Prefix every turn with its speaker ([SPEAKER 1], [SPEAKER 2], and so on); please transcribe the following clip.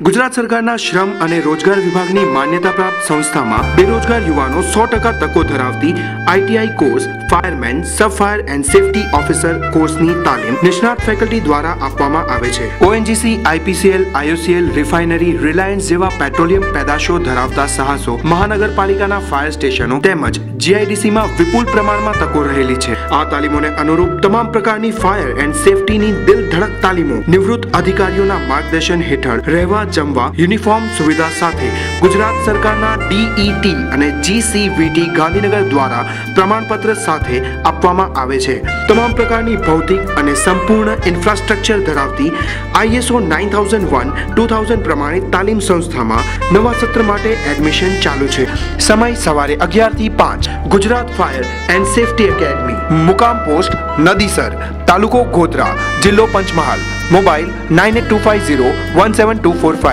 [SPEAKER 1] ગુજરાત સરકારના શ્રમ અને રોજગાર વિભાગની માન્યતા પ્રાપ્ત સંસ્થામાં બેરોજગાર યુવાનો 100% તકો ધરાવતી ITI course fireman sub fire and safety officer કોર્સની તાલીમ નિષ્ણાત ફેકલ્ટી દ્વારા આપવામાં આવે છે। ONGC, IPCL, IOCL, refinery, Reliance જેવા પેટ્રોલિયમ પેદાશો ધરાવતા સાહસો, મહાનગરપાલિકાના ફાયર સ્ટેશનો તેમજ જીઆઈડીસીમાં વિપુલ પ્રમાણમાં તકો રહેલી છે। આ તાલીમોને અનુરૂપ તમામ પ્રકારની ફાયર એન્ડ સેફટીની દિલ ધડક તાલીમો નિવૃત્ત અધિકારીઓના માર્ગદર્શન હેઠળ રહેવા જમવા યુનિફોર્મ સુવિધા સાથે ગુજરાત સરકારના ડીઈટી અને જીસીવીટી ગાંધીનગર દ્વારા પ્રમાણપત્ર સાથે આપવામાં આવે છે। તમામ પ્રકારની ભૌતિક અને સંપૂર્ણ ઇન્ફ્રાસ્ટ્રક્ચર ધરાવતી ISO 9001-2000 પ્રમાણિત તાલીમ સંસ્થામાં નવા સત્ર માટે એડમિશન ચાલુ છે। સમય સવારે 11 થી 5। Gujarat fire and safety academy, મુકામ પોસ્ટ નદીસર, તાલુકો ગોધરા, જિલ્લો પંચમહાલ। મોબાઈલ 9825017245।